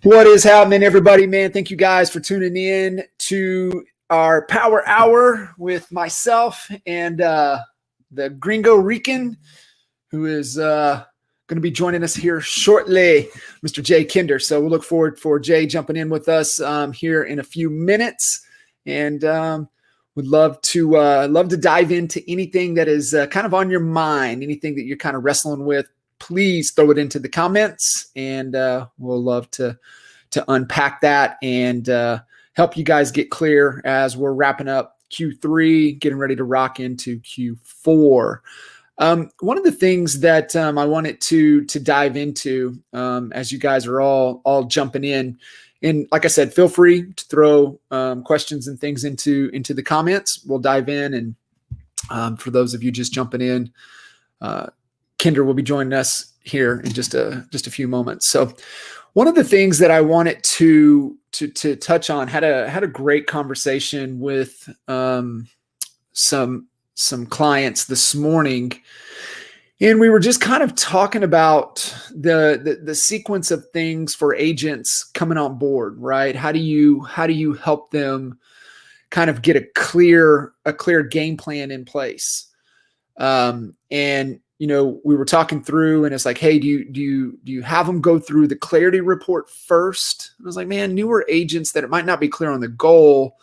What is happening, everybody, man? Thank you guys for tuning in to our Power Hour with myself and the Gringo Rican, who is going to be joining us here shortly, Mr. Jay Kinder. So we'll look forward for Jay jumping in with us here in a few minutes, and would love to dive into anything that is kind of on your mind, anything that you're kind of wrestling with. Please throw it into the comments, and we'll love to unpack that and help you guys get clear as we're wrapping up Q3, getting ready to rock into Q4. One of the things that I wanted to dive into as you guys are all jumping in, and like I said, feel free to throw questions and things into the comments. We'll dive in, and for those of you just jumping in, Kinder will be joining us here in just a few moments. So one of the things that I wanted to touch on, had a great conversation with some clients this morning, and we were just kind of talking about the sequence of things for agents coming on board, right? How do you help them kind of get a clear game plan in place? And you know, we were talking through, and it's like, hey, do you have them go through the clarity report first? And I was like, man, newer agents that it might not be clear on the goal,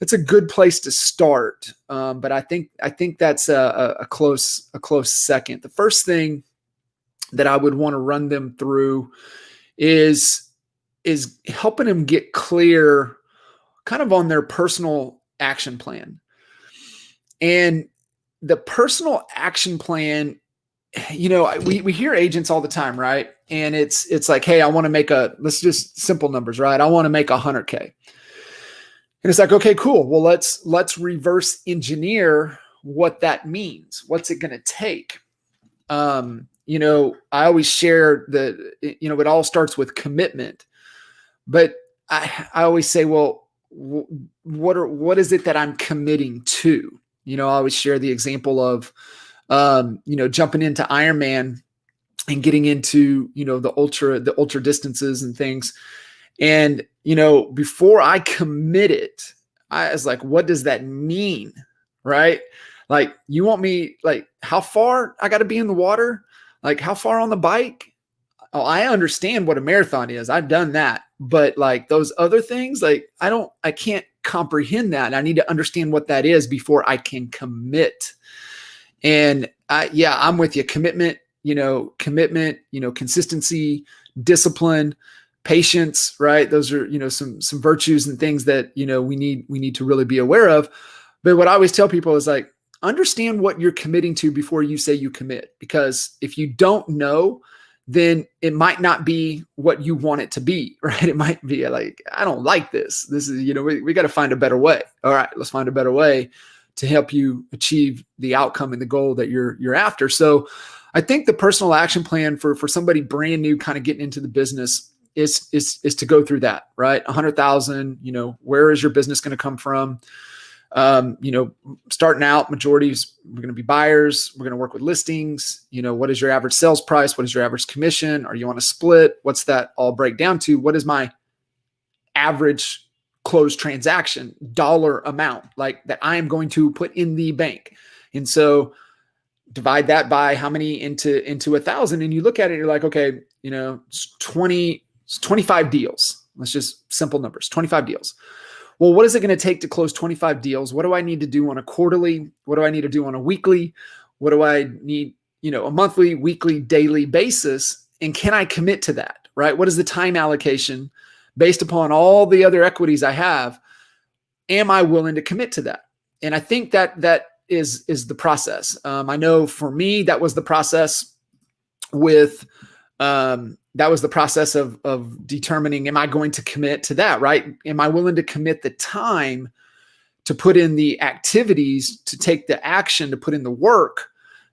it's a good place to start. But I think that's a close second. The first thing that I would want to run them through is helping them get clear kind of on their personal action plan. And the personal action plan, you know, we hear agents all the time, right? And it's like, hey, I want to make let's just simple numbers, right? I want to make 100K. And it's like, okay, cool. Well, let's reverse engineer what that means. What's it going to take? You know, I always share it all starts with commitment, but I always say, well, what is it that I'm committing to? You know, I always share the example of, jumping into Ironman and getting into, the ultra distances and things. And, before I committed, I was like, what does that mean? Right? Like, you want me, like, how far I got to be in the water? Like, how far on the bike? Oh, I understand what a marathon is. I've done that. But like those other things, like, I can't comprehend that. I need to understand what that is before I can commit. And I'm with you. Commitment, consistency, discipline, patience, right? Those are, some virtues and things that, we need to really be aware of. But what I always tell people is like, understand what you're committing to before you say you commit, because if you don't know, then it might not be what you want it to be, right? It might be like, I don't like this. This is, we got to find a better way. All right, let's find a better way to help you achieve the outcome and the goal that you're after. So I think the personal action plan for somebody brand new kind of getting into the business is to go through that, right? 100,000, where is your business going to come from? Starting out, majorities, we're going to be buyers. We're going to work with listings. What is your average sales price? What is your average commission? Are you on a split? What's that all break down to? What is my average closed transaction dollar amount, like that I am going to put in the bank? And so divide that by how many into 1,000. And you look at it, you're like, okay, it's 25 deals. Let's just simple numbers, 25 deals. Well, what is it going to take to close 25 deals? What do I need to do on a quarterly? What do I need to do on a weekly? What do I need, a monthly, weekly, daily basis? And can I commit to that, right? What is the time allocation based upon all the other equities I have? Am I willing to commit to that? And I think that is the process. I know for me, that was the process with that was the process of determining, am I going to commit to that, right? Am I willing to commit the time to put in the activities, to take the action, to put in the work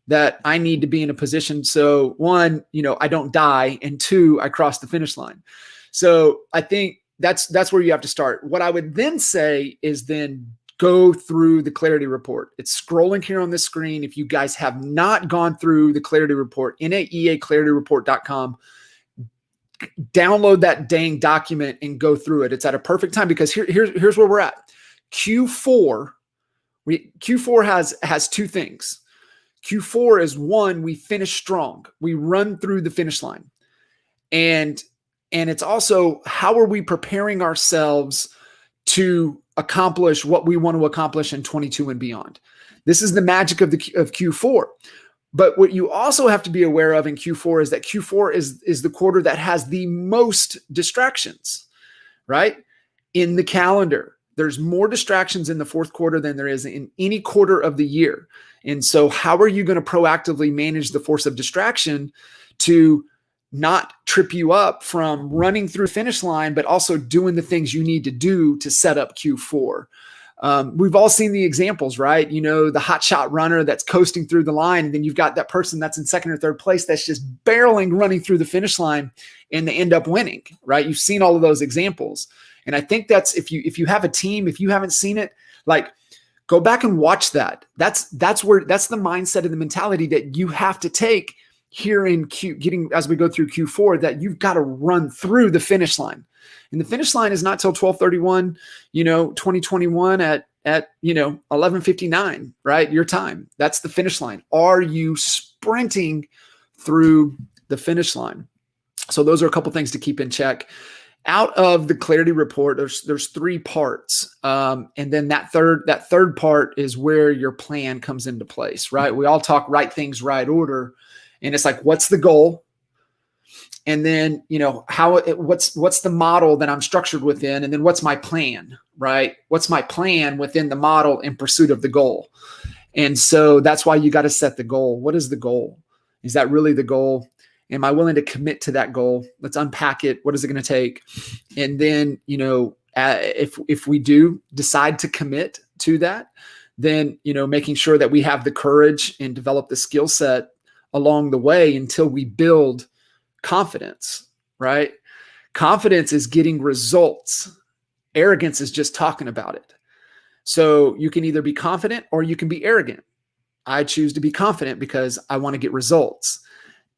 that I need to be in a position. So one, I don't die, and two, I cross the finish line. So I think that's where you have to start. What I would then say is then go through the clarity report. It's scrolling here on the screen. If you guys have not gone through the clarity report, NAEAClarityReport.com, download that dang document and go through it. It's at a perfect time because here's where we're at. Q4 has two things. Q4 is one, we finish strong. We run through the finish line. And it's also, how are we preparing ourselves to accomplish what we want to accomplish in 22 and beyond? This is the magic of Q4. But what you also have to be aware of in Q4 is that Q4 is the quarter that has the most distractions, right? In the calendar, there's more distractions in the fourth quarter than there is in any quarter of the year. And so how are you going to proactively manage the force of distraction to not trip you up from running through finish line, but also doing the things you need to do to set up Q4? We've all seen the examples, right? The hotshot runner that's coasting through the line, and then you've got that person that's in second or third place that's just barreling running through the finish line, and they end up winning, right? You've seen all of those examples. And I think that's, if you have a team, if you haven't seen it, like, go back and watch that. That's the mindset and the mentality that you have to take here in as we go through Q4, that you've got to run through the finish line. And the finish line is not till 12/31, 2021 at 11:59, right? Your time. That's the finish line. Are you sprinting through the finish line? So those are a couple things to keep in check. Out of the clarity report, there's three parts. And then that third part is where your plan comes into place, right? We all talk right things, right order. And it's like, what's the goal? And then, what's the model that I'm structured within? And then what's my plan, right? What's my plan within the model in pursuit of the goal? And so that's why you got to set the goal. What is the goal? Is that really the goal? Am I willing to commit to that goal? Let's unpack it. What is it going to take? And then, if we do decide to commit to that, then, making sure that we have the courage and develop the skill set along the way until we build confidence, right? Confidence is getting results. Arrogance is just talking about it. So you can either be confident or you can be arrogant. I choose to be confident because I want to get results.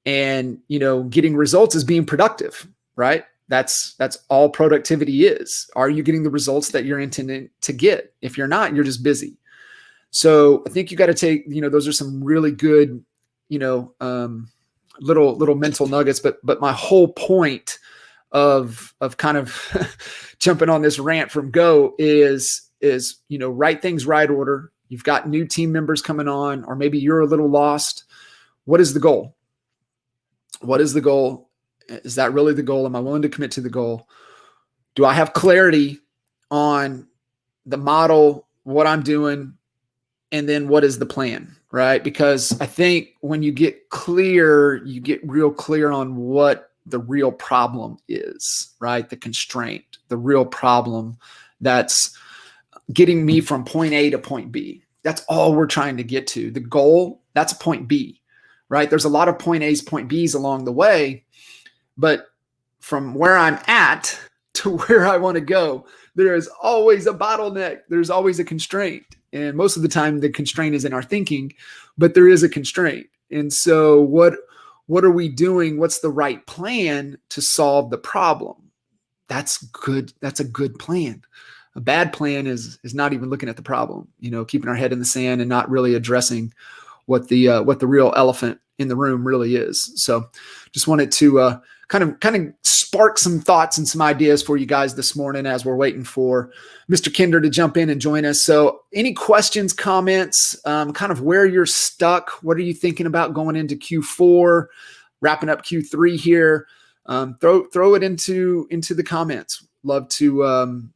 And, getting results is being productive, right? That's all productivity is. Are you getting the results that you're intending to get? If you're not, you're just busy. So I think you got to take, those are some really good, little mental nuggets, but my whole point of kind of jumping on this rant from Go is, right things, right order. You've got new team members coming on, or maybe you're a little lost. What is the goal? What is the goal? Is that really the goal? Am I willing to commit to the goal? Do I have clarity on the model, what I'm doing, and then what is the plan, right? Because I think when you get clear, you get real clear on what the real problem is, right? The constraint, the real problem that's getting me from point A to point B. That's all we're trying to get to. The goal, that's point B, right? There's a lot of point A's, point B's along the way, but from where I'm at to where I want to go, there is always a bottleneck. There's always a constraint. And most of the time the constraint is in our thinking, but there is a constraint. And so what are we doing? What's the right plan to solve the problem? That's good. That's a good plan. A bad plan is not even looking at the problem, keeping our head in the sand and not really addressing what the real elephant in the room really is. So just wanted to kind of spark some thoughts and some ideas for you guys this morning as we're waiting for Mr. Kinder to jump in and join us. So any questions, comments, kind of where you're stuck? What are you thinking about going into Q4, wrapping up Q3 here? Throw it into the comments. Love to,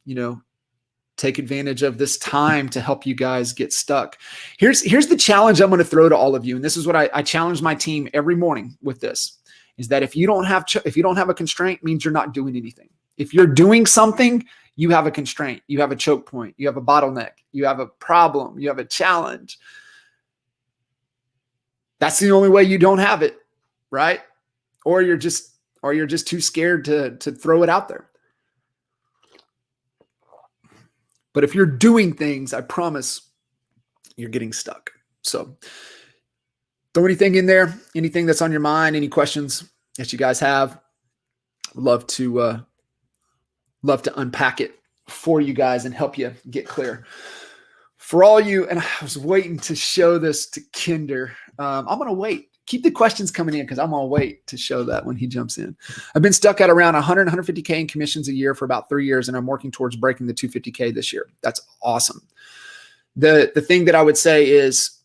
take advantage of this time to help you guys get stuck. Here's the challenge I'm going to throw to all of you. And this is what I challenge my team every morning with this. is that if you don't have a constraint, means you're not doing anything. If you're doing something, you have a constraint, you have a choke point, you have a bottleneck, you have a problem, you have a challenge. That's the only way you don't have it, right? Or you're just too scared to throw it out there. But if you're doing things, I promise you're getting stuck. So throw anything in there, anything that's on your mind, any questions that you guys have. Love to unpack it for you guys and help you get clear. For all you, and I was waiting to show this to Kinder. I'm going to wait. Keep the questions coming in because I'm going to wait to show that when he jumps in. I've been stuck at around 100, 150K in commissions a year for about 3 years, and I'm working towards breaking the 250K this year. That's awesome. The thing that I would say is,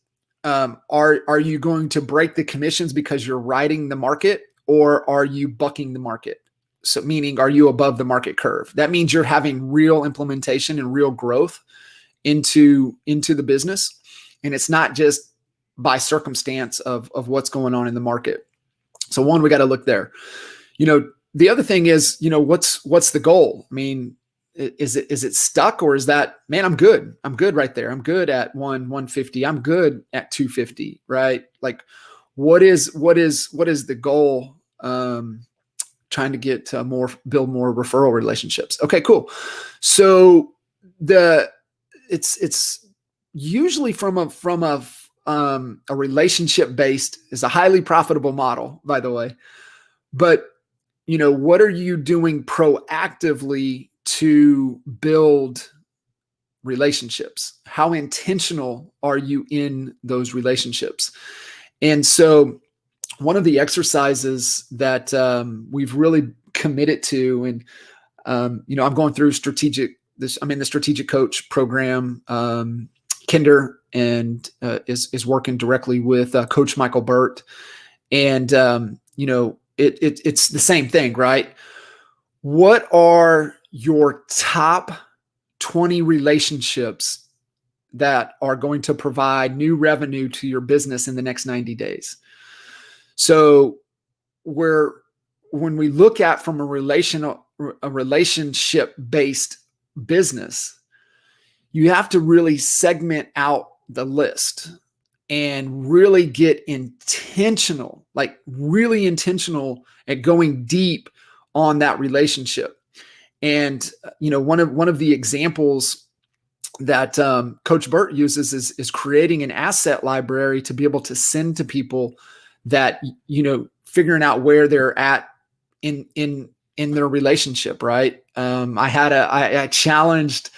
are you going to break the commissions because you're riding the market, or are you bucking the market? So meaning, are you above the market curve? That means you're having real implementation and real growth into the business. And it's not just by circumstance of what's going on in the market. So one, we got to look there. The other thing is, what's the goal? I mean, is it stuck, or is that, man, I'm good right there. I'm good at 150. I'm good at 250, right? Like what is the goal? Trying to get to build more referral relationships. Okay, cool. So it's usually from a relationship based, is a highly profitable model, by the way. But what are you doing proactively to build relationships? How intentional are you in those relationships? And so one of the exercises that we've really committed to, and I'm going through I'm in the strategic coach program. Kinder and is working directly with Coach Michael Burt, and it's the same thing, right? What are your top 20 relationships that are going to provide new revenue to your business in the next 90 days? So when we look at from a relationship based business, you have to really segment out the list and really get intentional, like really intentional at going deep on that relationship. And one of the examples that Coach Burt uses is creating an asset library to be able to send to people that, figuring out where they're at in their relationship. Right. I challenged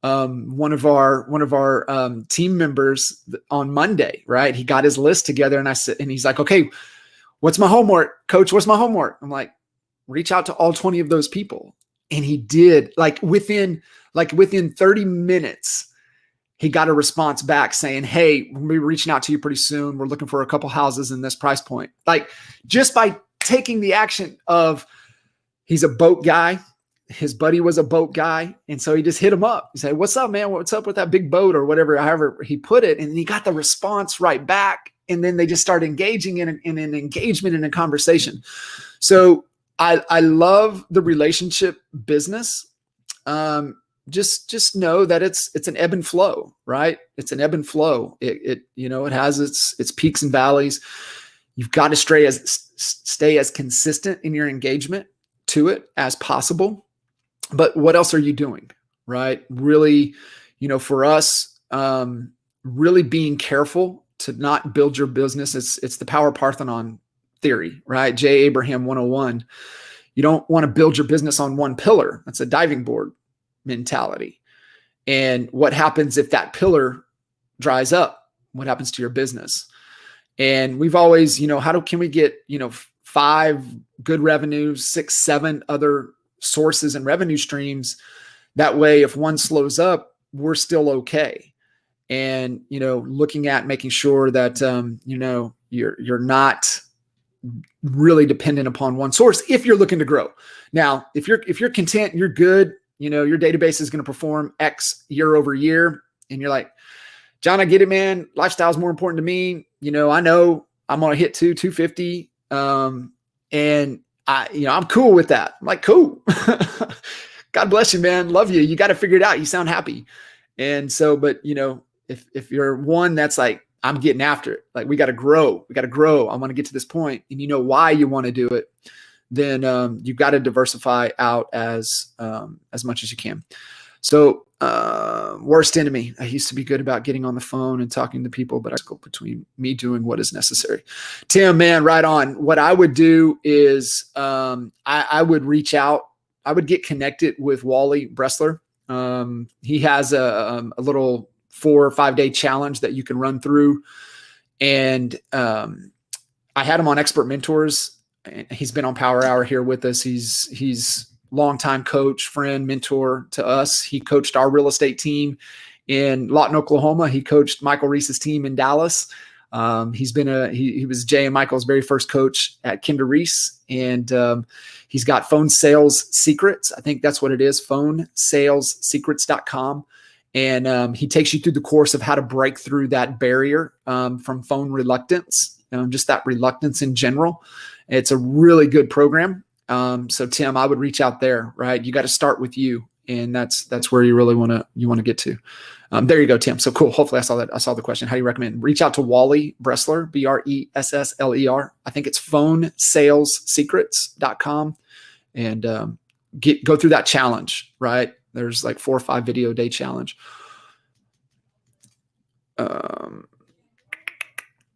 one of our team members on Monday, right? He got his list together and he's like, okay, what's my homework, coach? What's my homework? I'm like, reach out to all 20 of those people. And he did. Within 30 minutes, he got a response back saying, hey, we'll be reaching out to you pretty soon. We're looking for a couple houses in this price point. Like, just by taking the action of, he's a boat guy. His buddy was a boat guy. And so he just hit him up. He said, what's up, man? What's up with that big boat, or whatever, however he put it. And he got the response right back. And then they just started engaging in an engagement, in a conversation. So I love the relationship business. Just know that it's an ebb and flow, right? It's an ebb and flow. It has its peaks and valleys. You've got to stay as consistent in your engagement to it as possible. But what else are you doing, right? Really, for us, really being careful to not build your business. It's the Power Parthenon theory, right? J. Abraham 101. You don't want to build your business on one pillar. That's a diving board mentality. And what happens if that pillar dries up? What happens to your business? And we've always, can we get, 5 good revenues, 6, 7 other sources and revenue streams? That way, if one slows up, we're still okay. And, looking at making sure that, you're not really dependent upon one source if you're looking to grow. Now, if you're content, you're good, your database is going to perform X year over year. And you're like, John, I get it, man. Lifestyle is more important to me. I know I'm going to hit 250. And I'm cool with that. I'm like, cool. God bless you, man. Love you. You got to figure it out. You sound happy. And so, but if you're one that's like, I'm getting after it, like we got to grow. I want to get to this point, and you know why you want to do it, then you've got to diversify out as much as you can. So worst enemy. I used to be good about getting on the phone and talking to people, but I go between me doing what is necessary. Tim, man, right on. What I would do is I would reach out. I would get connected with Wally Bressler. He has a little 4 or 5 day challenge that you can run through. And I had him on Expert Mentors. He's been on Power Hour here with us. He's longtime coach, friend, mentor to us. He coached our real estate team in Lawton, Oklahoma. He coached Michael Reese's team in Dallas. He was Jay and Michael's very first coach at Kinder Reese. And he's got Phone Sales Secrets. I think that's what it is, phonesalessecrets.com. And he takes you through the course of how to break through that barrier from phone reluctance, just that reluctance in general. It's a really good program. So Tim, I would reach out there, right? You got to start with you. And that's where you really want to get to. There you go, Tim. So cool. Hopefully I saw the question. How do you recommend? Reach out to Wally Bressler, Bressler. I think it's phonesalessecrets.com, and go through that challenge, right? There's like 4 or 5 video day challenge.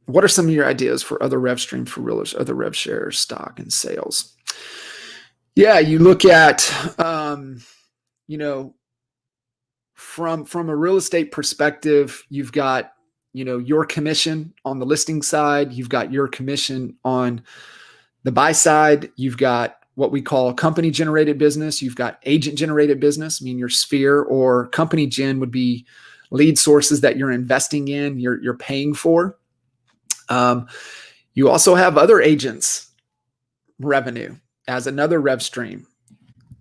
What are some of your ideas for other rev streams for realtors, other rev shares, stock, and sales? Yeah, you look at, from a real estate perspective, you've got, your commission on the listing side. You've got your commission on the buy side. You've got what we call company generated business. You've got agent generated business. I mean, your sphere or company gen would be lead sources that you're investing in, you're paying for. You also have other agents revenue as another rev stream.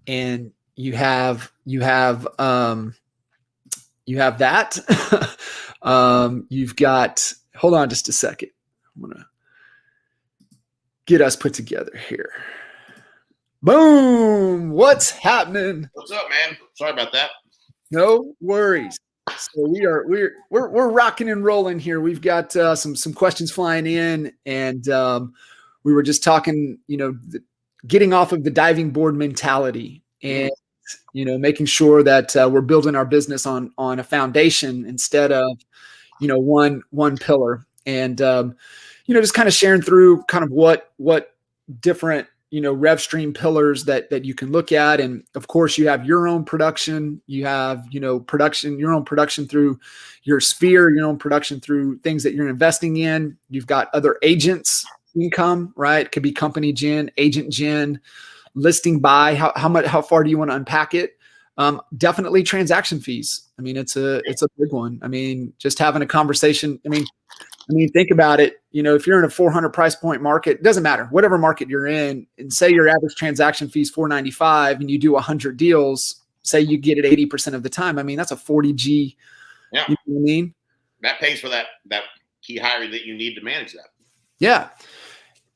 And you have that. You've got, hold on just a second. I'm going to get us put together here. Boom. What's happening? What's up, man? Sorry about that. No worries. So we're rocking and rolling here. We've got some questions flying in, and we were just talking, getting off of the diving board mentality and making sure that we're building our business on a foundation instead of one pillar, and just kind of sharing through kind of what different rev stream pillars that you can look at. And of course you have your own production, you have your own production through your sphere, your own production through things that you're investing in. You've got other agents income, right? It could be company gen, agent gen, listing buy. How far do you want to unpack it? Definitely transaction fees. I mean, it's a big one. I mean, just having a conversation. I mean, think about it. If you're in a 400 price point market, it doesn't matter, whatever market you're in, and say your average transaction fee is $495 and you do 100 deals, say you get it 80% of the time. I mean, that's a 40 G. Yeah. You know what I mean? That pays for that key hire that you need to manage that. Yeah.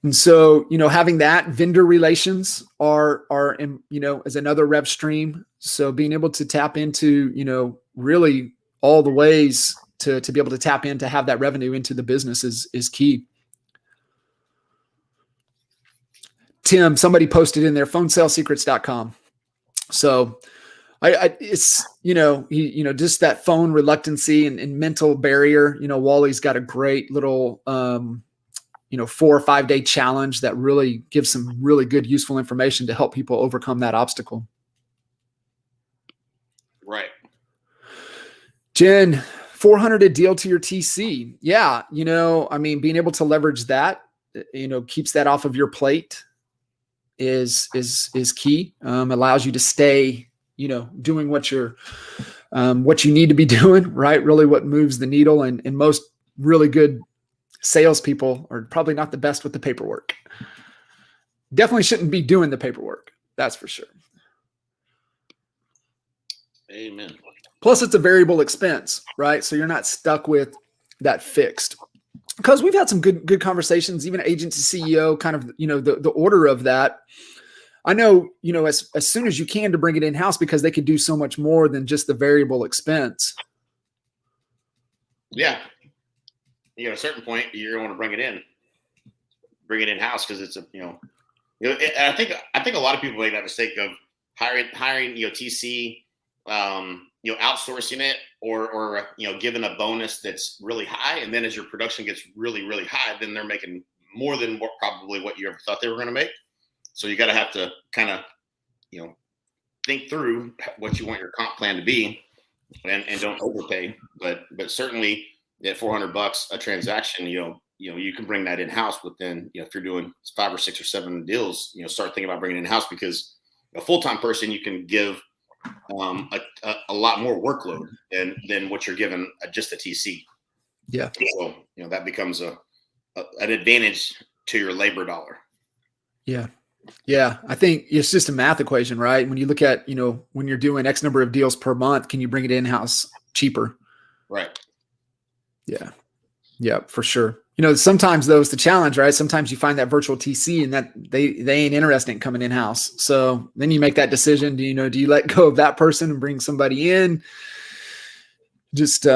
And so, having that, vendor relations are is another rev stream. So being able to tap into, really all the ways to be able to tap in, to have that revenue into the business is key. Tim, somebody posted in there, phonesalessecrets.com. So it's, just that phone reluctancy and mental barrier. Wally's got a great little, 4 or 5 day challenge that really gives some really good, useful information to help people overcome that obstacle. Right. Jen, 400 a deal to your TC. Yeah. Being able to leverage that, keeps that off of your plate is key. Allows you to stay, doing what you need to be doing, right? Really what moves the needle. And most really good salespeople are probably not the best with the paperwork. Definitely shouldn't be doing the paperwork. That's for sure. Amen. Plus it's a variable expense, right? So you're not stuck with that fixed. because we've had some good conversations, even agency CEO, kind of, the order of that. I know, as soon as you can to bring it in-house, because they could do so much more than just the variable expense. Yeah. At a certain point, you're going to bring it in-house because it's I think a lot of people make that mistake of hiring TC, outsourcing it or giving a bonus that's really high, and then as your production gets really, really high, then they're making more than probably what you ever thought they were going to make. So you got to have to kind of think through what you want your comp plan to be, and don't overpay. But certainly at $400 a transaction, you can bring that in house. But then if you're doing 5 or 6 or 7 deals, start thinking about bringing it in house, because a full-time person you can give a lot more workload than what you're given just a TC. Yeah. So that becomes an advantage to your labor dollar. Yeah. Yeah. I think it's just a math equation, right? When you look at, when you're doing X number of deals per month, can you bring it in-house cheaper? Right. Yeah. Yeah, for sure. Sometimes though, it's the challenge, right? Sometimes you find that virtual TC and that they ain't interested in coming in-house. So then you make that decision. Do you let go of that person and bring somebody in? Just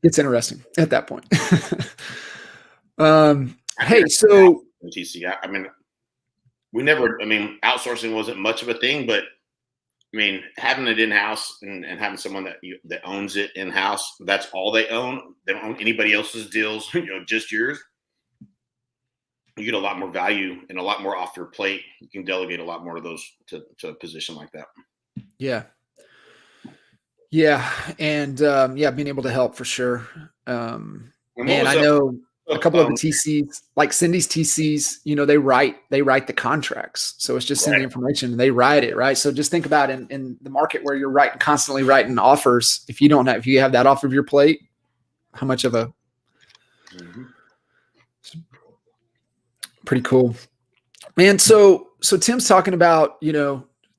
it's interesting at that point. Hey, so TC, outsourcing wasn't much of a thing, but having it in-house and having someone that owns it in-house, that's all they own. They don't own anybody else's deals, just yours. You get a lot more value and a lot more off your plate. You can delegate a lot more of those to a position like that. Yeah. Yeah. And being able to help for sure. And I know a couple of the TCs, like Cindy's TCs, they write the contracts. So it's just send the information and they write it. Right. So just think about in the market where you're constantly writing offers. If you have that off of your plate, how much of a pretty cool, man. So Tim's talking about,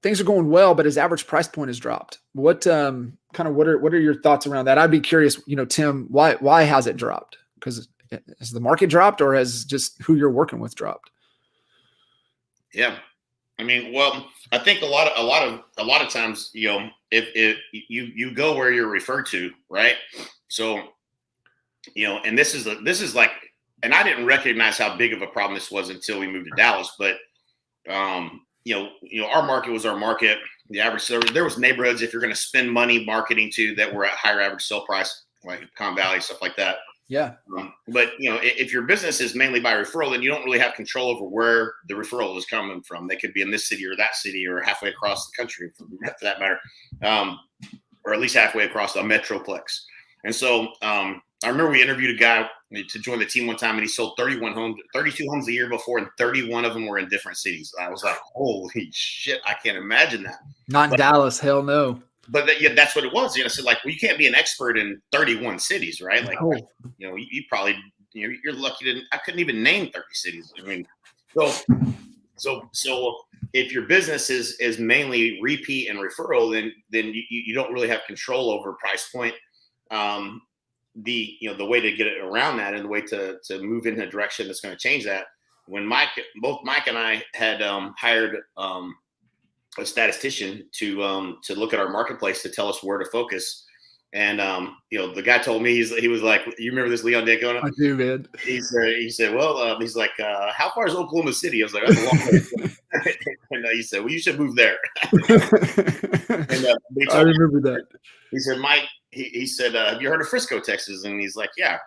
things are going well, but his average price point has dropped. What what are your thoughts around that? I'd be curious, Tim, why has it dropped? Because has the market dropped, or has just who you're working with dropped? Yeah. Well, I think a lot of times, if you go where you're referred to, right? So, and this is like, and I didn't recognize how big of a problem this was until we moved to Dallas, but, our market was our market. The average, so there was neighborhoods, if you're going to spend money marketing to, that were at higher average sale price, like Con Valley, stuff like that. Yeah. But if your business is mainly by referral, then you don't really have control over where the referral is coming from. They could be in this city or that city or halfway across the country, for that matter, or at least halfway across the metroplex. And so I remember we interviewed a guy to join the team one time, and he sold 32 homes a year before, and 31 of them were in different cities. I was like, holy shit, I can't imagine that. Not in Dallas, hell no. But that's what it was. So like, well, you can't be an expert in 31 cities, right? Like, you probably, you're lucky I couldn't even name 30 cities. So if your business is mainly repeat and referral, then you don't really have control over price point. The way to get it around that, and the way to move in a direction that's going to change that. When both Mike and I had hired a statistician to look at our marketplace to tell us where to focus. And, the guy told me, he was like, you remember this, Leon Daycona? I do, man. He said, well, he's like, how far is Oklahoma City? I was like, that's a long way. And he said, well, you should move there. And, I remember that. He said, Mike, he said, have you heard of Frisco, Texas? And he's like, yeah.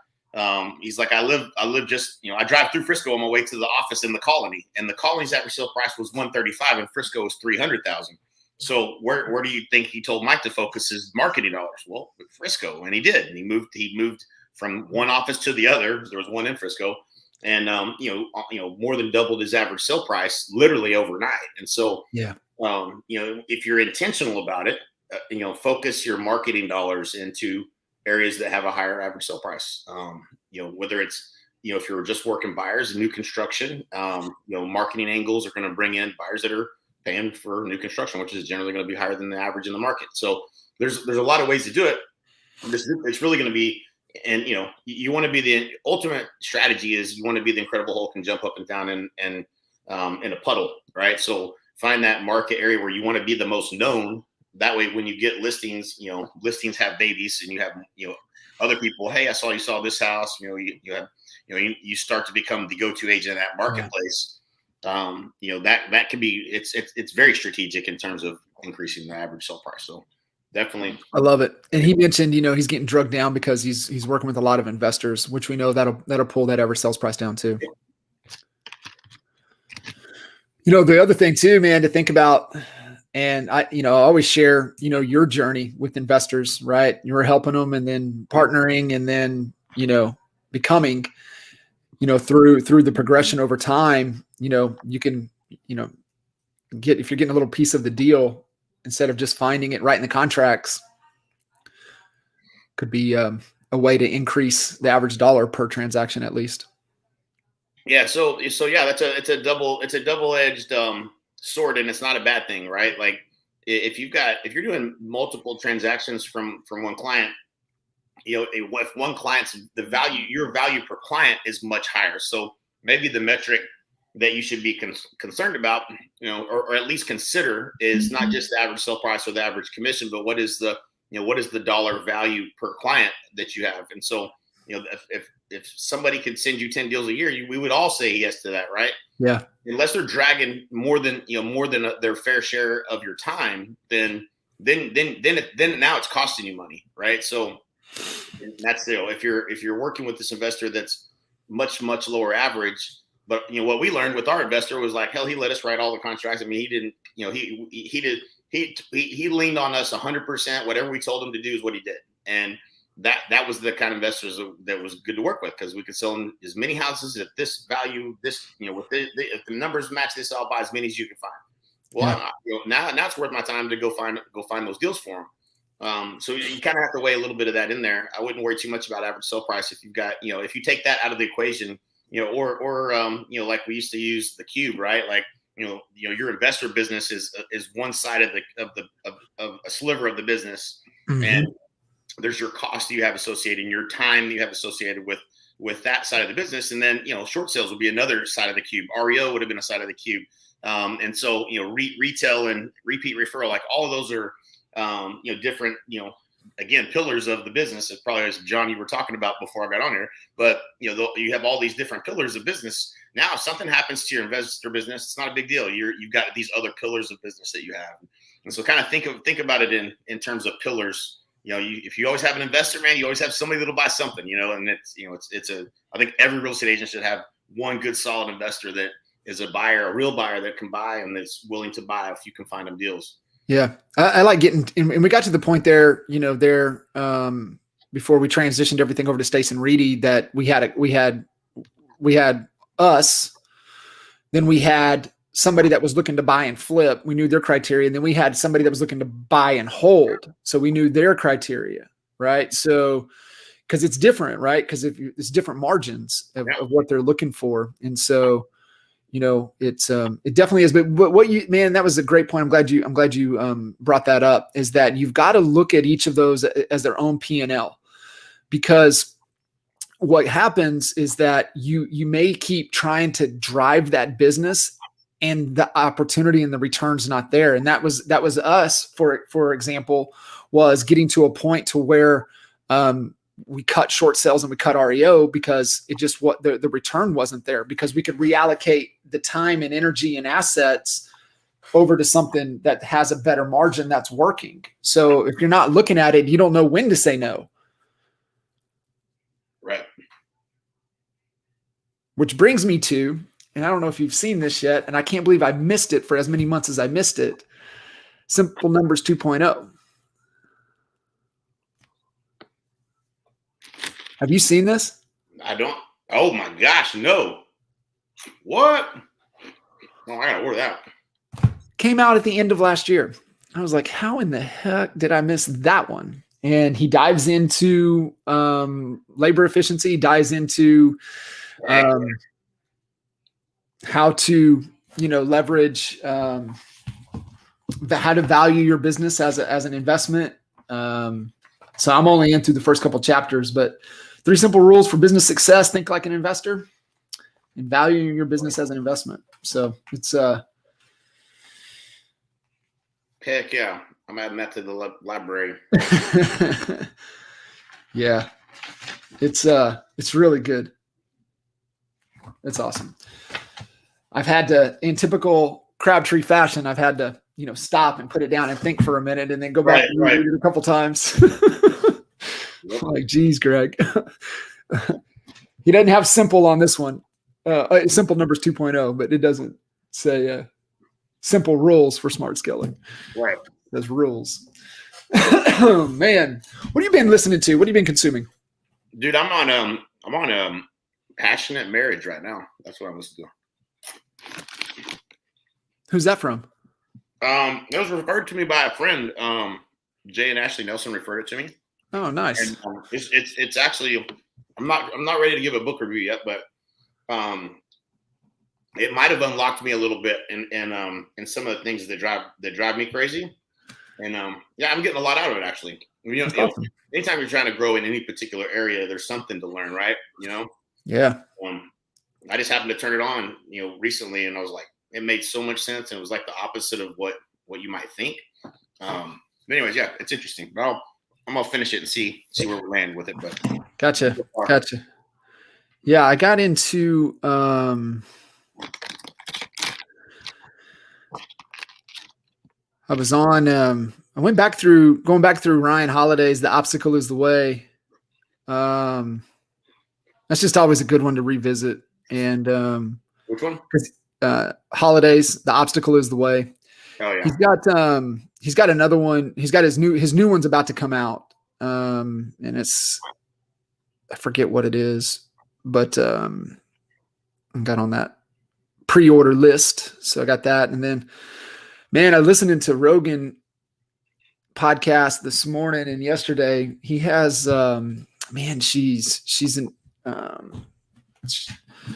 He's like, I live just, I drive through Frisco on my way to the office in the Colony, and the Colony's average sale price was $135, and Frisco was $300,000. So where do you think he told Mike to focus his marketing dollars? Well, Frisco, and he did. And he moved from one office to the other. There was one in Frisco, and more than doubled his average sale price literally overnight. And so, if you're intentional about it, focus your marketing dollars into areas that have a higher average sale price. Whether it's, if you're just working buyers and new construction, marketing angles are going to bring in buyers that are paying for new construction, which is generally going to be higher than the average in the market. So there's a lot of ways to do it. It's really going to be and you want to be the ultimate strategy is you want to be the Incredible Hulk and jump up and down and in a puddle, right? So find that market area where you want to be the most known. That way, when you get listings, listings have babies, and you have other people. Hey, I saw you saw this house. You start to become the go-to agent in that marketplace. That can be it's very strategic in terms of increasing the average sell price. So definitely, I love it. And he mentioned, he's getting drugged down because he's working with a lot of investors, which we know that'll pull that average sales price down too. The other thing too, man, to think about, and I always share, your journey with investors, right? You're helping them and then partnering and then, becoming, through the progression over time, you can, if you're getting a little piece of the deal instead of just finding it right in the contracts, could be a way to increase the average dollar per transaction at least. Yeah. So yeah, it's a double-edged sword, and it's not a bad thing, right? Like if you're doing multiple transactions from one client, if one client's your value per client is much higher. So maybe the metric that you should be concerned about, or at least consider is not just the average sell price or the average commission, but what is the dollar value per client that you have. And so, if somebody could send you 10 deals a year, we would all say yes to that, right? Yeah. Unless they're dragging more than their fair share of your time, then now it's costing you money, right? So that's if you're working with this investor that's much lower average, but what we learned with our investor was like, hell, he let us write all the contracts. I mean, he didn't, he leaned on us 100%. Whatever we told him to do is what he did, and that was the kind of investors that was good to work with, because we could sell them as many houses at this value, with if the numbers match this, I'll buy as many as you can find. Well, now it's worth my time to go find those deals for them. So you kind of have to weigh a little bit of that in there. I wouldn't worry too much about average sell price if you've got, if you take that out of the equation, or like we used to use the cube, right? Like, your investor business is one side of a sliver of the business, and there's your cost you have associated, and your time you have associated with that side of the business. And then, short sales would be another side of the cube. REO would have been a side of the cube. And so, retail and repeat referral, like all of those are, different, again, pillars of the business. It's probably, as John, you were talking about before I got on here, but you have all these different pillars of business. Now, if something happens to your investor business, it's not a big deal. You've got these other pillars of business that you have. And so kind of think about it in terms of pillars. If you always have an investor, man, you always have somebody that'll buy something, and I think every real estate agent should have one good solid investor that is a real buyer that can buy and that's willing to buy if you can find them deals. Yeah. I like getting, and we got to the point there, before we transitioned everything over to Stace and Reedy, that we had us, then we had somebody that was looking to buy and flip. We knew their criteria. And then we had somebody that was looking to buy and hold. So we knew their criteria, right? So, cause it's different, right? Cause it's different margins of what they're looking for. And so, it definitely is, but that was a great point. I'm glad you brought that up, is that you've got to look at each of those as their own P&L, because what happens is that you may keep trying to drive that business and the opportunity and the return's not there. And that was us, for example, was getting to a point to where, we cut short sales and we cut REO because the return wasn't there, because we could reallocate the time and energy and assets over to something that has a better margin that's working. So if you're not looking at it, you don't know when to say no. Right. Which brings me to, and I don't know if you've seen this yet, and I can't believe I missed it for as many months as I missed it, Simple Numbers 2.0. Have you seen this? I don't. Oh my gosh, no. What? Well, I gotta order that. Came out at the end of last year. I was like, how in the heck did I miss that one? And he dives into labor efficiency, dives into how to, leverage how to value your business as an investment. So I'm only in through the first couple chapters, but 3 simple rules for business success. Think like an investor and value your business as an investment. So it's Heck yeah. I'm adding that to the library. yeah, it's really good. It's awesome. I've had to, in typical Crabtree fashion, I've had to, stop and put it down and think for a minute and then go back and read it a couple times. Yep. Like, geez, Greg. He doesn't have simple on this one. Simple numbers 2.0, but it doesn't say simple rules for smart scaling. Right. There's rules. Oh, man. What have you been listening to? What have you been consuming? Dude, I'm on Passionate Marriage right now. That's what I'm listening to. Who's that from? It was referred to me by a friend. Jay and Ashley Nelson referred it to me. Oh, nice. And, it's actually, I'm not ready to give a book review yet, but it might have unlocked me a little bit in some of the things that drive me crazy. And yeah, I'm getting a lot out of it actually. Awesome. Anytime you're trying to grow in any particular area, there's something to learn, right? Yeah. I just happened to turn it on, recently, and I was like, it made so much sense, and it was like the opposite of what you might think. But anyways, yeah, it's interesting. But I'm gonna finish it and see where we land with it. But gotcha. Yeah, I got into I was on I going back through Ryan Holiday's The Obstacle is the Way. That's just always a good one to revisit. And which one? Holiday's The Obstacle is the Way. Oh yeah. He's got another one. He's got his new one's about to come out. And it's, I forget what it is, but I got on that pre-order list. So I got that. And then, man, I listened into Rogan podcast this morning and yesterday. He has, she's an,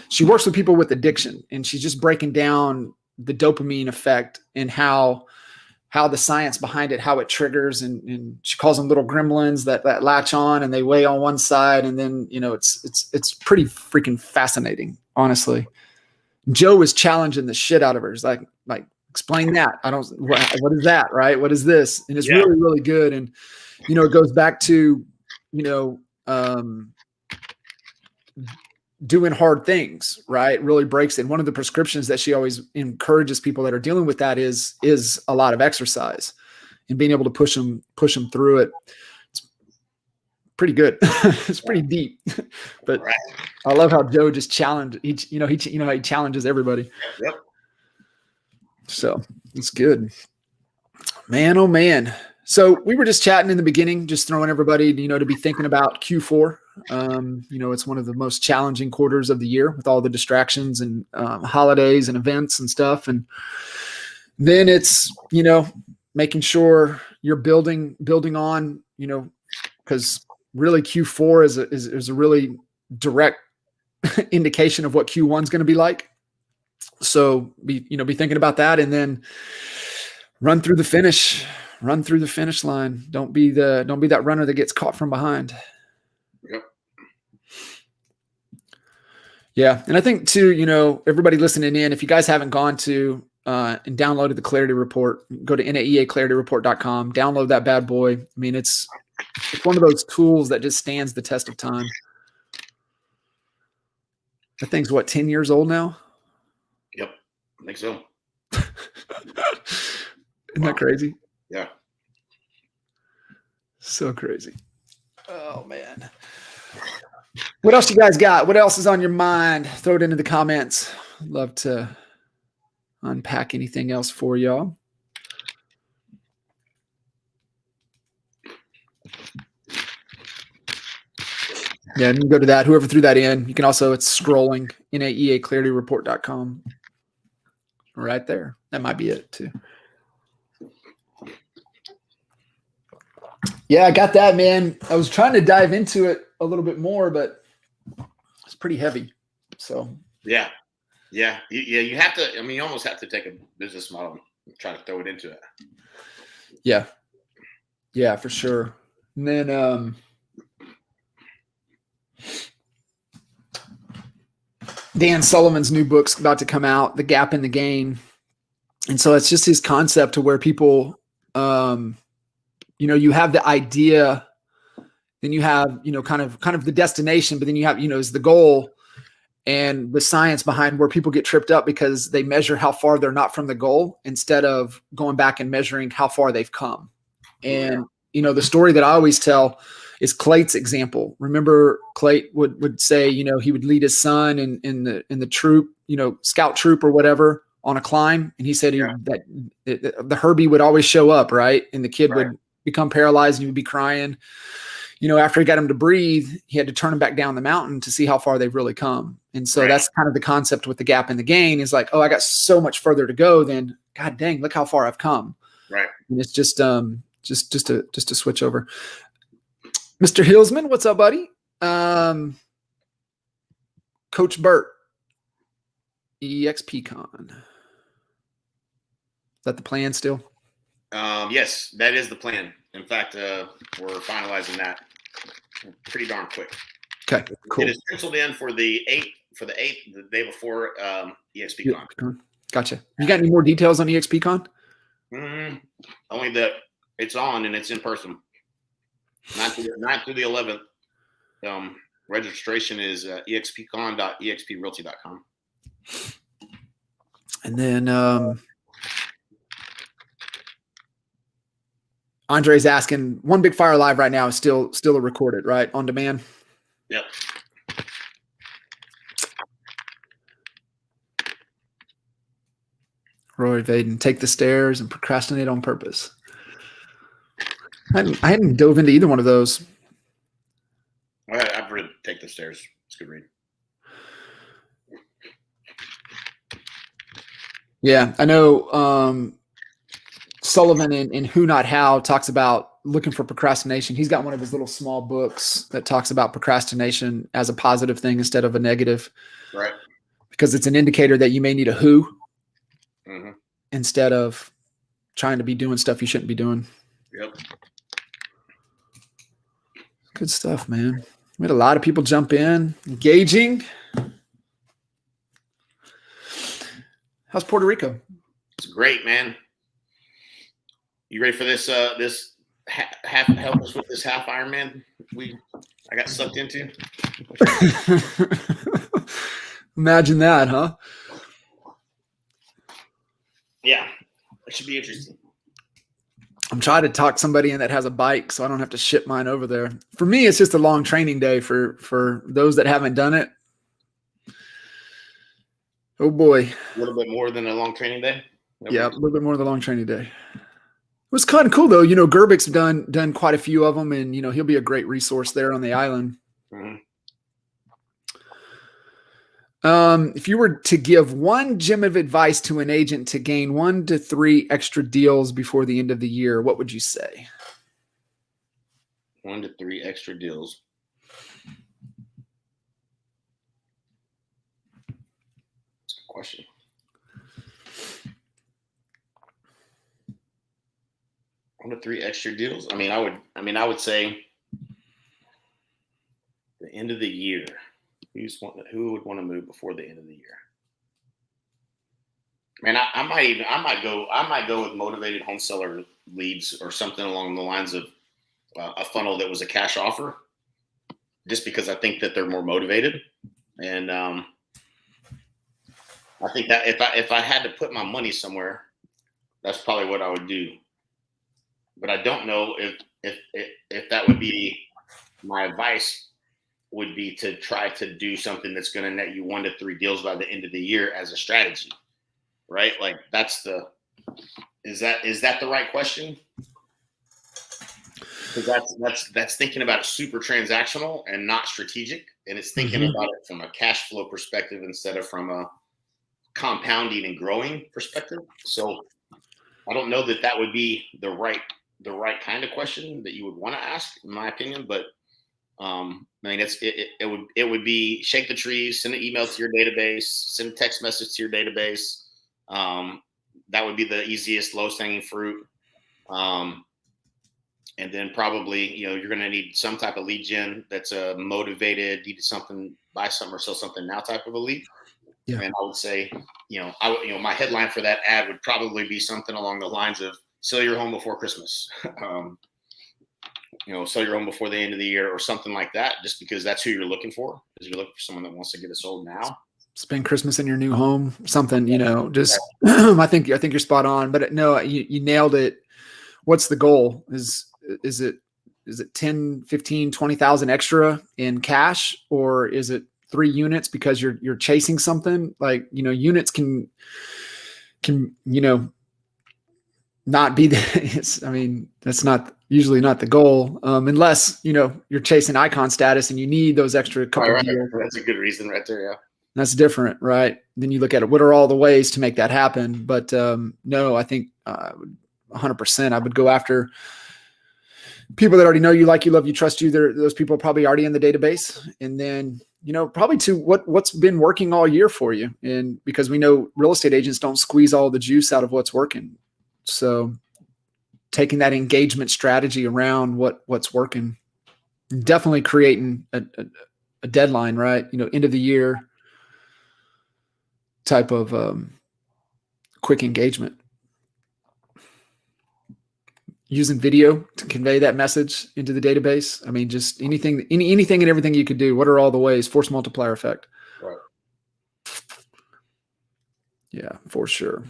she works with people with addiction, and she's just breaking down the dopamine effect and how the science behind it, how it triggers, and she calls them little gremlins that latch on and they weigh on one side. And then, it's pretty freaking fascinating, honestly. Joe was challenging the shit out of her. He's like, explain that. What is that? Right. What is this? And it's really, really good. And, it goes back to, doing hard things, right? Really breaks it. One of the prescriptions that she always encourages people that are dealing with that is a lot of exercise and being able to push them through it. It's pretty good. It's pretty deep, but I love how Joe just challenged he challenges everybody. Yep. So it's good, man. Oh man. So we were just chatting in the beginning, just throwing everybody, to be thinking about Q4. It's one of the most challenging quarters of the year with all the distractions and holidays and events and stuff. And then it's, making sure you're building on, because really Q4 is a really direct indication of what Q1 is going to be like. So be thinking about that, and then run through the finish line. Don't be that runner that gets caught from behind. Yep. Yeah. And I think too, everybody listening in, if you guys haven't gone to and downloaded the Clarity Report, go to NAEAClarityReport.com, download that bad boy. I mean, it's one of those tools that just stands the test of time. That thing's 10 years old now? Yep. I think so. Isn't that crazy? Yeah. So crazy. Oh man. What else you guys got? What else is on your mind? Throw it into the comments. I'd love to unpack anything else for y'all. Yeah, and you can go to that. Whoever threw that in, you can also, it's scrolling, NAEAClarityReport.com. Right there. That might be it too. Yeah, I got that, man. I was trying to dive into it a little bit more, but it's pretty heavy. So yeah. You have to. I mean, you almost have to take a business model and try to throw it into it. Yeah, for sure. And then Dan Sullivan's new book's about to come out, The Gap in the Gain. And so it's just his concept to where people, you have the idea, then you have, kind of the destination, but then you have, is the goal and the science behind where people get tripped up because they measure how far they're not from the goal instead of going back and measuring how far they've come. And, the story that I always tell is Clay's example. Remember, Clay would say, he would lead his son in the troop, scout troop or whatever on a climb. And he said that the Herbie would always show up, right? And the kid would become paralyzed and he would be crying. After he got him to breathe, he had to turn him back down the mountain to see how far they've really come. And so that's kind of the concept with the gap in the gain is like, oh, I got so much further to go than, God dang, look how far I've come. Right. And it's just to switch over. Mr. Hillsman, what's up, buddy? Coach Burt, EXPCon. Is that the plan still? Yes, that is the plan. In fact, we're finalizing that pretty darn quick. Okay, cool. It is penciled in for the 8th, the day before EXPCon. Gotcha. You got any more details on EXPCon? Only that it's on and it's in person. 9th through the 11th. Registration is expcon.exprealty.com. And then Andre's asking, One Big Fire Live right now is still a recorded, right? On demand? Yep. Roy Vaden, take the stairs and procrastinate on purpose. I hadn't dove into either one of those. I've read Take the Stairs. It's a good read. Yeah, I know Sullivan in Who Not How talks about looking for procrastination. He's got one of his little small books that talks about procrastination as a positive thing instead of a negative. Right. Because it's an indicator that you may need a who instead of trying to be doing stuff you shouldn't be doing. Yep. Good stuff, man. We had a lot of people jump in, engaging. How's Puerto Rico? It's great, man. You ready for this? This help us with this half Ironman I got sucked into. Imagine that, huh? Yeah, it should be interesting. I'm trying to talk somebody in that has a bike so I don't have to ship mine over there. For me, it's just a long training day for those that haven't done it. Oh boy. A little bit more than a long training day? Yeah, a little bit more than a long training day. It was kind of cool though. Gerbic's done quite a few of them and he'll be a great resource there on the island. Mm-hmm. If you were to give one gem of advice to an agent to gain 1 to 3 extra deals before the end of the year, what would you say? 1 to 3 extra deals. That's a good question. One to 3 extra deals. I would say the end of the year. Who would want to move before the end of the year? Man, I might go with motivated home seller leads or something along the lines of a funnel that was a cash offer, just because I think that they're more motivated. And I think that if I had to put my money somewhere, that's probably what I would do. But I don't know if that would be my advice. Would be to try to do something that's going to net you 1 to 3 deals by the end of the year as a strategy, right? Like is that the right question? Because that's thinking about it super transactional and not strategic, and it's thinking about it from a cash flow perspective instead of from a compounding and growing perspective. So I don't know that would be the right kind of question that you would want to ask, in my opinion, but. It would be shake the trees, send an email to your database, send a text message to your database. That would be the easiest, lowest hanging fruit. And then probably, you're going to need some type of lead gen that's motivated, need something, buy something or sell something now type of a lead. Yeah. And I would say, my headline for that ad would probably be something along the lines of sell your home before Christmas, sell your home before the end of the year or something like that, just because that's who you're looking for. Because you're looking for someone that wants to get it sold now. Spend Christmas in your new home, something, just, I think you're spot on, but no, you nailed it. What's the goal? Is it 10, 15, 20,000 extra in cash, or is it 3 units because you're chasing something? Like, units can, not be that's not usually not the goal. Unless, you're chasing icon status and you need those extra couple right. deals. That's a good reason right there. Yeah. That's different, right? Then you look at it. What are all the ways to make that happen? But no, I think 100%. I would go after people that already know you, like you, love you, trust you. Those people are probably already in the database, and then probably to what's been working all year for you. And because we know real estate agents don't squeeze all the juice out of what's working, so taking that engagement strategy around what's working, definitely creating a deadline, right? End of the year type of quick engagement. Using video to convey that message into the database. Just anything and everything you could do. What are all the ways? Force multiplier effect. Right. Yeah, for sure.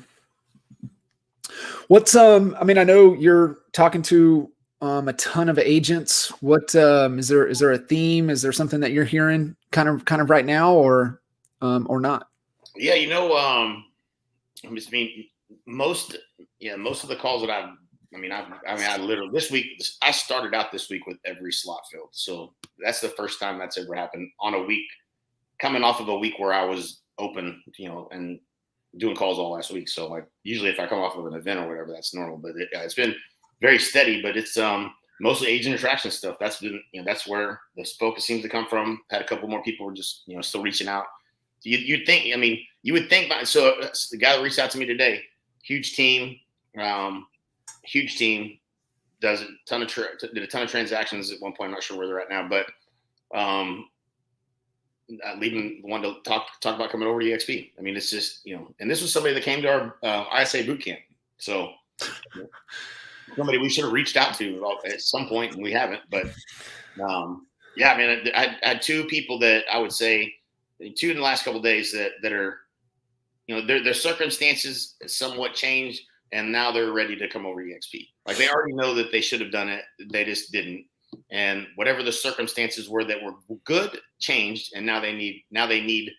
What's I know you're talking to a ton of agents. What is there a theme? Is there something that you're hearing kind of right now, or not? Yeah, most of the calls that I literally this week, I started out this week with every slot filled. So that's the first time that's ever happened on a week, coming off of a week where I was open, and doing calls all last week. So like usually if I come off of an event or whatever, that's normal, but it's been very steady, but it's mostly agent attraction stuff. That's been, that's where the focus seems to come from. Had a couple more people were just, still reaching out. You'd think, you would think, so the guy that reached out to me today, huge team, does did a ton of transactions at one point. I'm not sure where they're at now, but leaving the one to talk about coming over to EXP. It's just, and this was somebody that came to our ISA boot camp. So somebody we should have reached out to at some point, and we haven't. But I had 2 people that I would say, 2 in the last couple of days that are, their circumstances somewhat changed, and now they're ready to come over to EXP. Like they already know that they should have done it, they just didn't. And whatever the circumstances were that were good changed, and now they need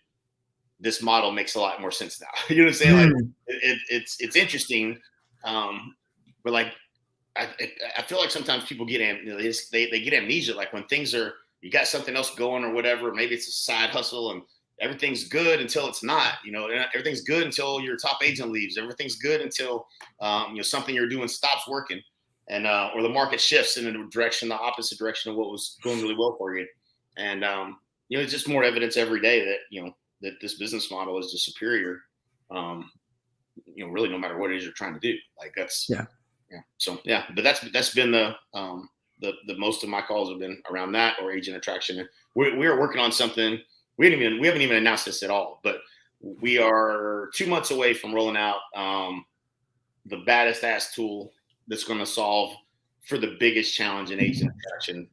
this model. Makes a lot more sense now. You know what I'm saying? Like it's interesting, but like I feel like sometimes people get they get amnesia. Like when things are, you got something else going or whatever, maybe it's a side hustle and everything's good until it's not. Everything's good until your top agent leaves. Everything's good until something you're doing stops working. And or the market shifts in the opposite direction of what was going really well for you. And it's just more evidence every day that that this business model is just superior. Really, no matter what it is you're trying to do. Like that's yeah. So yeah, but that's been the most of my calls have been around that or agent attraction. And we are working on something. We haven't even announced this at all, but we are 2 months away from rolling out the baddest ass tool that's going to solve for the biggest challenge in agent attraction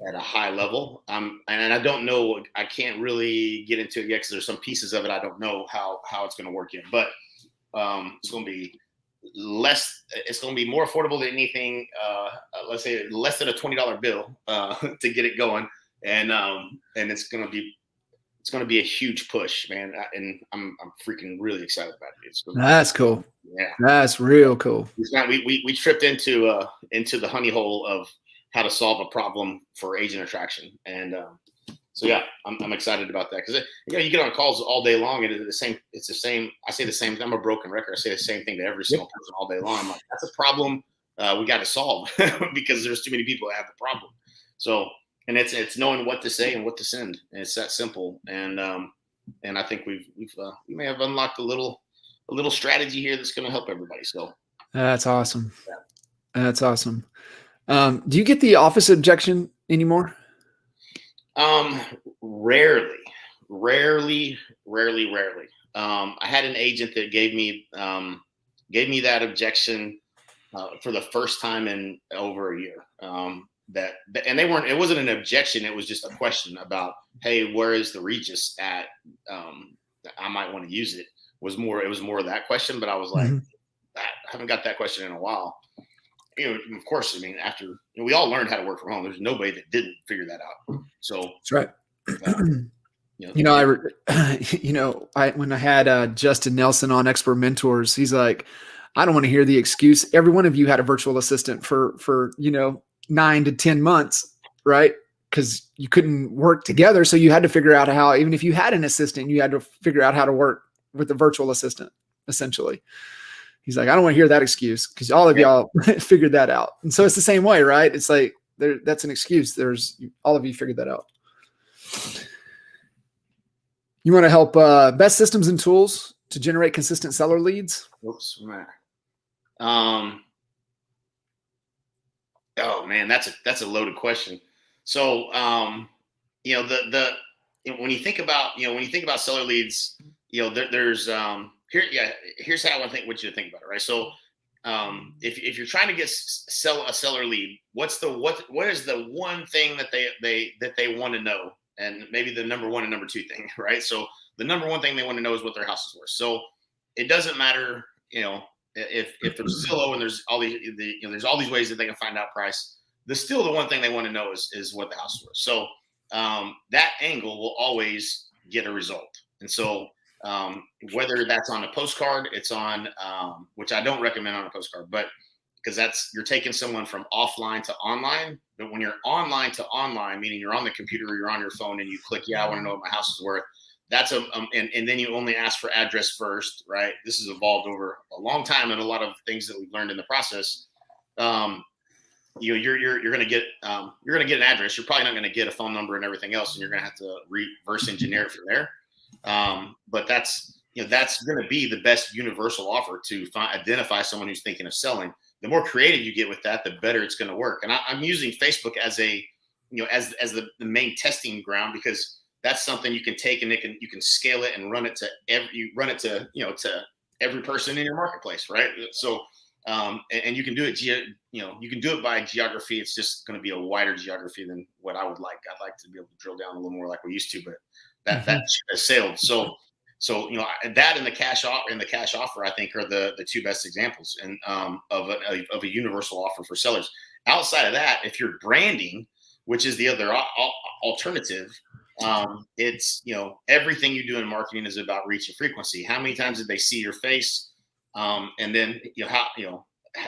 at a high level. And I don't know, I can't really get into it yet because there's some pieces of it I don't know how it's going to work yet. But it's going to be it's going to be more affordable than anything. Let's say less than a $20 bill to get it going, and it's going to be a huge push, man. And I'm freaking really excited about it. That's cool. Yeah, that's real cool. We tripped into the honey hole of how to solve a problem for agent attraction, and so yeah, I'm excited about that because you get on calls all day long and it's the same. I say the same. I'm a broken record. I say the same thing to every single person all day long. I'm like, that's a problem we got to solve because there's too many people that have the problem. So, and it's knowing what to say and what to send, and it's that simple. And I think we may have unlocked a little strategy here that's going to help everybody. So that's awesome. Yeah. That's awesome. Do you get the office objection anymore? Rarely. I had an agent that gave me that objection for the first time in over a year. And it wasn't an objection. It was just a question about, hey, where is the Regis at? I might want to use it. It was more of that question, but I was like, I haven't got that question in a while. Of course, I mean, after we all learned how to work from home, there's nobody that didn't figure that out. So that's right. When I had Justin Nelson on Expert Mentors, he's like, I don't want to hear the excuse. Every one of you had a virtual assistant for 9 to 10 months, right? Because you couldn't work together. So you had to figure out how, even if you had an assistant, you had to figure out how to work with a virtual assistant, essentially. He's like, I don't want to hear that excuse because all of y'all figured that out. And so it's the same way, right? It's like, that's an excuse. All of you figured that out. You want to help best systems and tools to generate consistent seller leads? Oops, man. Oh man, that's a loaded question. So, when you think about seller leads, here's how I want you to think about it, right? So, if you're trying to get a seller lead, what is the one thing that they want to know, and maybe the number one and number two thing, right? So the number one thing they want to know is what their house is worth. So it doesn't matter, if there's Zillow and there's all these ways that they can find out price. The one thing they want to know is what the house is worth. So that angle will always get a result. And so whether that's on a postcard, it's on which I don't recommend on a postcard, but because you're taking someone from offline to online. But when you're online to online, meaning you're on the computer or you're on your phone and you click, I want to know what my house is worth. That's and then you only ask for address first, right? This has evolved over a long time, and a lot of things that we've learned in the process. You're going to get an address. You're probably not going to get a phone number and everything else, and you're going to have to reverse engineer it from there. But that's going to be the best universal offer to identify someone who's thinking of selling. The more creative you get with that, the better it's going to work. And I'm using Facebook as the main testing ground, because that's something you can take and you can scale it and run it to every person in your marketplace, right? So and you can do it you can do it by geography. It's just going to be a wider geography than what I would like. I'd like to be able to drill down a little more like we used to, but that has sailed. So that and the cash offer, I think, are the two best examples and of a universal offer for sellers. Outside of that, if you're branding, which is the other alternative, it's everything you do in marketing is about reach and frequency. How many times did they see your face, and then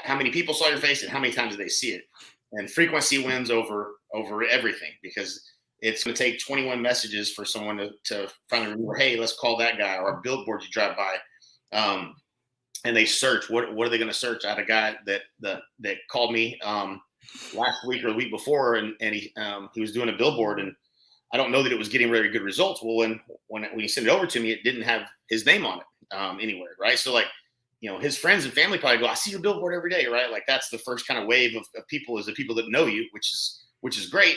how many people saw your face and how many times did they see it? And frequency wins over everything, because it's going to take 21 messages for someone to finally remember, hey, let's call that guy, or a billboard you drive by, and they search. What are they going to search? I had a guy that called me last week or the week before, and he was doing a billboard, and I don't know that it was getting very good results. Well, when he sent it over to me, it didn't have his name on it anywhere, right? So his friends and family probably go, I see your billboard every day, right? Like that's the first kind of wave of people, is the people that know you, which is great.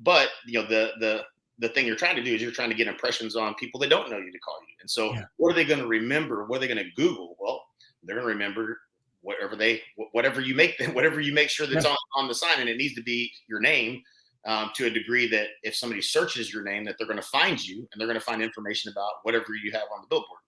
But the thing you're trying to do is you're trying to get impressions on people that don't know you to call you. And so what are they going to remember? What are they going to Google? Well, they're going to remember whatever you make sure that's on the sign, and it needs to be your name, to a degree that if somebody searches your name, that they're going to find you, and they're going to find information about whatever you have on the billboard,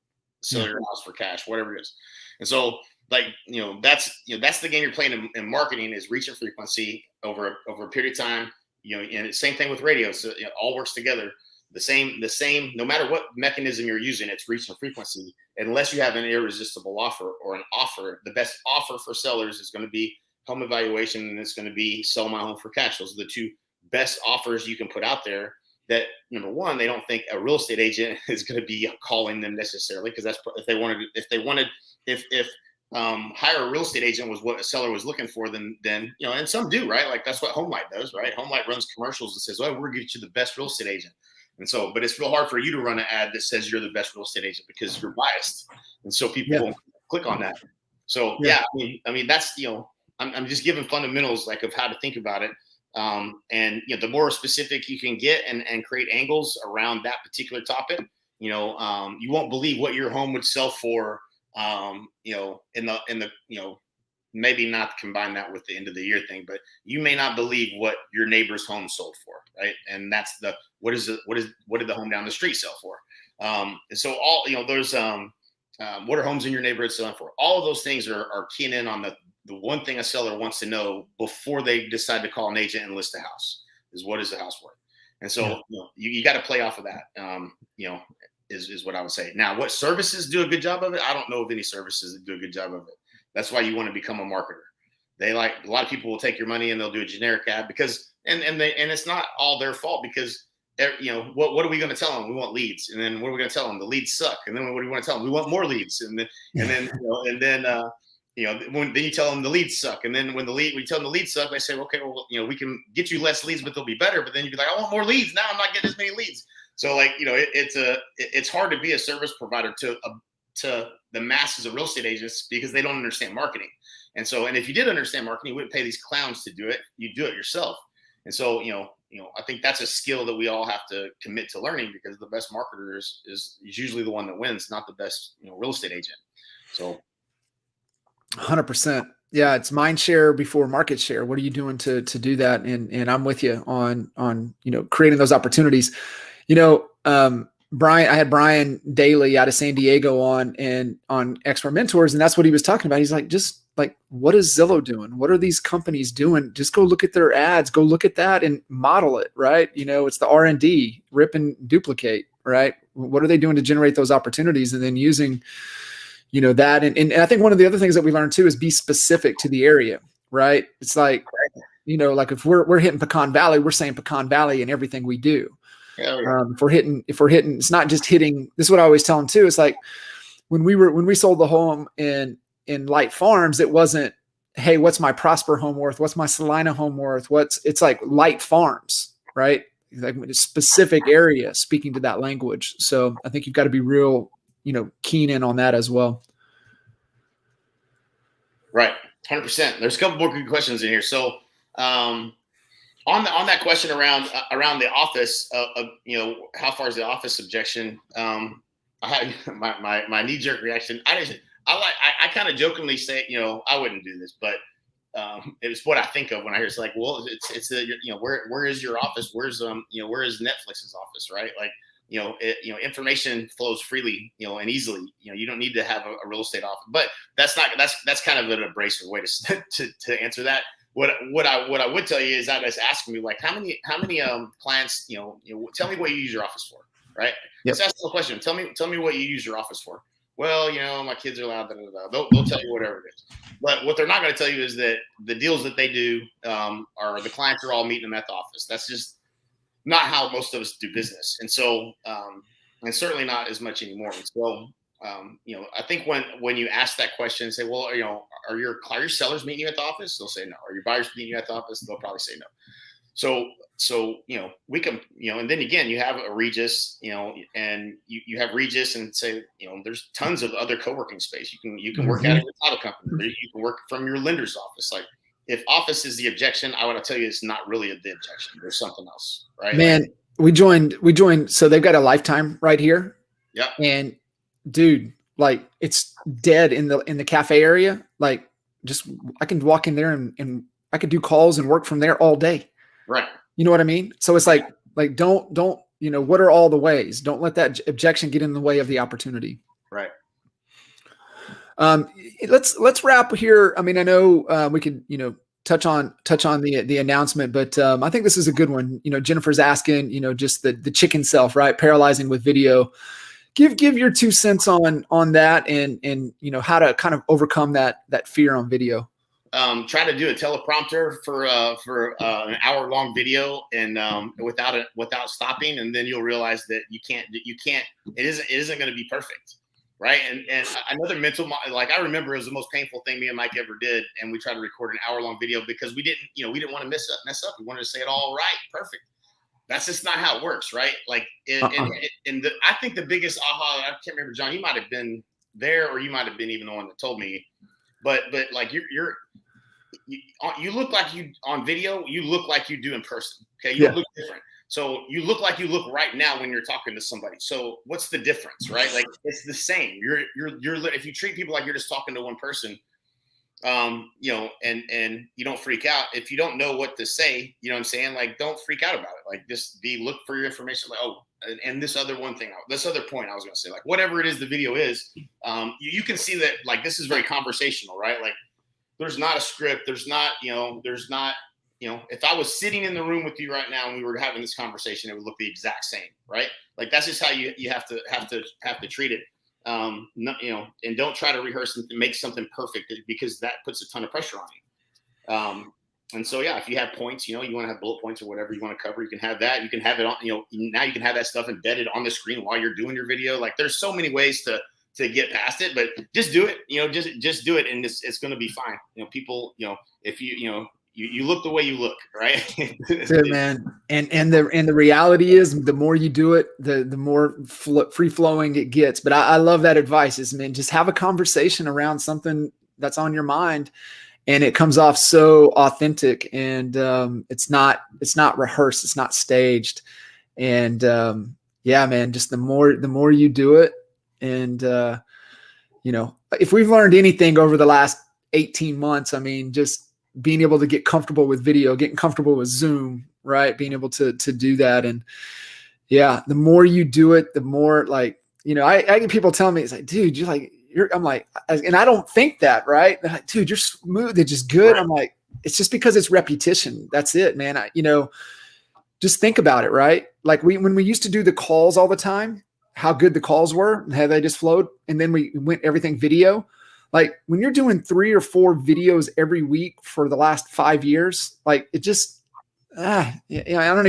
sell your house for cash, whatever it is. And so that's the game you're playing in marketing, is reach and frequency over a period of time. And it's same thing with radio. So it all works together. The same, no matter what mechanism you're using, it's reach and frequency. Unless you have an irresistible offer or an offer, the best offer for sellers is going to be home evaluation, and it's going to be sell my home for cash. Those are the two best offers you can put out there. That, number one, they don't think a real estate agent is going to be calling them necessarily, because that's if hire a real estate agent was what a seller was looking for, then and some do, right? Like that's what HomeLight does, right? HomeLight runs commercials and says, "Oh, we're going to get you the best real estate agent." And so, but it's real hard for you to run an ad that says you're the best real estate agent, because you're biased, and so people won't click on that. So I mean that's I'm just giving fundamentals like of how to think about it. And the more specific you can get and create angles around that particular topic, you won't believe what your home would sell for. In the maybe not combine that with the end of the year thing, but you may not believe what your neighbor's home sold for, right? And that's what did the home down the street sell for? And so all there's what are homes in your neighborhood selling for? All of those things are keying in on the one thing a seller wants to know before they decide to call an agent and list a house is what is the house worth? And so you got to play off of that. Is what I would say. Now, what services do a good job of it? I don't know of any services that do a good job of it. That's why you want to become a marketer. A lot of people will take your money and they'll do a generic ad because and it's not all their fault because what are we going to tell them? We want leads, and then what are we going to tell them? The leads suck, and then what do we want to tell them? We want more leads, then you tell them the leads suck, and then when we tell them the leads suck, they say, okay, well, we can get you less leads, but they'll be better. But then you'd be like, I want more leads. Now I'm not getting as many leads. So it's hard to be a service provider to the masses of real estate agents because they don't understand marketing. And if you did understand marketing, you wouldn't pay these clowns to do it. You do it yourself. And so, I think that's a skill that we all have to commit to learning because the best marketer is usually the one that wins, not the best, real estate agent. So 100%. Yeah. It's mind share before market share. What are you doing to do that? And I'm with you on, creating those opportunities. I had Brian Daly out of San Diego on Expert Mentors, and that's what he was talking about. He's like, just like, what is Zillow doing? What are these companies doing? Just go look at their ads, go look at that and model it, right? It's the R&D, rip and duplicate, right? What are they doing to generate those opportunities? And then using, that. And I think one of the other things that we learned too is be specific to the area, right? It's like, like if we're hitting Pecan Valley, we're saying Pecan Valley in everything we do. If we're hitting, it's not just hitting. This is what I always tell them too. It's like when we sold the home in Light Farms, it wasn't, hey, what's my Prosper home worth? What's my Salina home worth? It's like Light Farms, right? Like a specific area speaking to that language. So I think you've got to be real, keen in on that as well. Right. 100%. There's a couple more good questions in here. So, on that question around the office, how far is the office objection? I had my knee jerk reaction. I kind of jokingly say, I wouldn't do this, but it's what I think of when I hear it's like, well, it's where is your office? Where is Netflix's office, right? Like, information flows freely, and easily. You don't need to have a real estate office, but that's kind of an abrasive way to answer that. What I would tell you is that it's asking me like how many clients, tell me what you use your office for, right? Yep. Let's ask the question. Tell me what you use your office for. Well, my kids are loud. They'll tell you whatever it is. But what they're not going to tell you is that the deals that they do are the clients are all meeting them at the office. That's just not how most of us do business. And so, and certainly not as much anymore. And so, I think when you ask that question, say, well, are your sellers meeting you at the office? They'll say no. Are your buyers meeting you at the office? They'll probably say no. So we can, and then again, you have a Regis, and you have Regis and say, there's tons of other co-working space. You can work out of your title company. You can work from your lender's office. Like if office is the objection, I want to tell you it's not really the objection. There's something else, right? Man, we joined. So they've got a Lifetime right here. Yeah. And dude, like it's dead in the cafe area. Like just, I can walk in there and I could do calls and work from there all day. Right. You know what I mean? So it's like don't, what are all the ways? Don't let that objection get in the way of the opportunity. Right. Let's wrap here. I mean, I know we could, touch on the announcement, but I think this is a good one. Jennifer's asking, just the chicken self, right? Paralyzing with video. Give your 2 cents on that and how to kind of overcome that fear on video. Try to do a teleprompter for an hour-long video and without stopping, and then you'll realize that you can't. It isn't going to be perfect, right? And another mental, like I remember, it was the most painful thing me and Mike ever did, and we tried to record an hour-long video because we didn't want to mess up. We wanted to say it all right, perfect. That's just not how it works, right? Like, I think the biggest aha, I can't remember, John, you might have been there, or you might have been even the one that told me, but like you're you look like you on video, you look like you do in person. Okay. You Yeah. don't look different. So you look like you look right now when you're talking to somebody. So what's the difference, right? Like it's the same. If you treat people like you're just talking to one person, you know, and you don't freak out. If you don't know what to say, you know what I'm saying? Like, don't freak out about it. Like, just look for your information. Like, oh, and this other point I was going to say, like, whatever it is the video is, you can see that, like, this is very conversational, right? Like, there's not a script. There's not, if I was sitting in the room with you right now and we were having this conversation, it would look the exact same, right? Like, that's just how you have to treat it. And don't try to rehearse and make something perfect, because that puts a ton of pressure on you. And so, yeah, if you have points, you want to have bullet points or whatever you want to cover, you can have that. You can have it on, now you can have that stuff embedded on the screen while you're doing your video. Like, there's so many ways to get past it, but just do it, just do it. And it's going to be fine. People, if you look the way you look, right? Good, man. And the reality is, the more you do it, the more free flowing it gets. But I love that advice. Just have a conversation around something that's on your mind, and it comes off so authentic, and it's not rehearsed, it's not staged. And yeah, man, just the more you do it, and if we've learned anything over the last 18 months, just being able to get comfortable with video, getting comfortable with Zoom, right? Being able to do that. And yeah, the more you do it, the more, like, I get people telling me, it's like, dude, I'm like, and I don't think that, right? They're like, dude, you're smooth. It's just good. Right. I'm like, it's just because it's repetition. That's it, man. Just think about it, right? Like when we used to do the calls all the time, how good the calls were and how they just flowed. And then we went everything video. Like, when you're doing 3 or 4 videos every week for the last 5 years, like, it just, I don't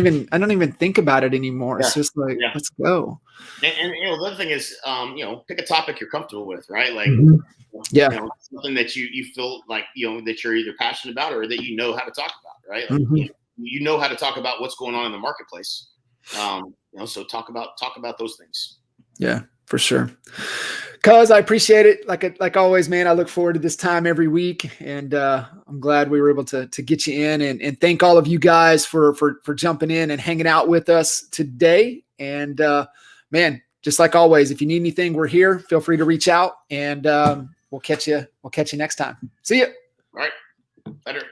even think about it anymore. Yeah. It's just like, let's go. And the other thing is, pick a topic you're comfortable with, right? Like, something that you feel like, that you're either passionate about or that you know how to talk about, right? Like, you know how to talk about what's going on in the marketplace. So talk about those things. Yeah, for sure. Cuz I appreciate it. Like always, man, I look forward to this time every week, and I'm glad we were able to get you in, and thank all of you guys for jumping in and hanging out with us today. And man, just like always, if you need anything, we're here. Feel free to reach out, and we'll catch you next time. See ya. All right. Later.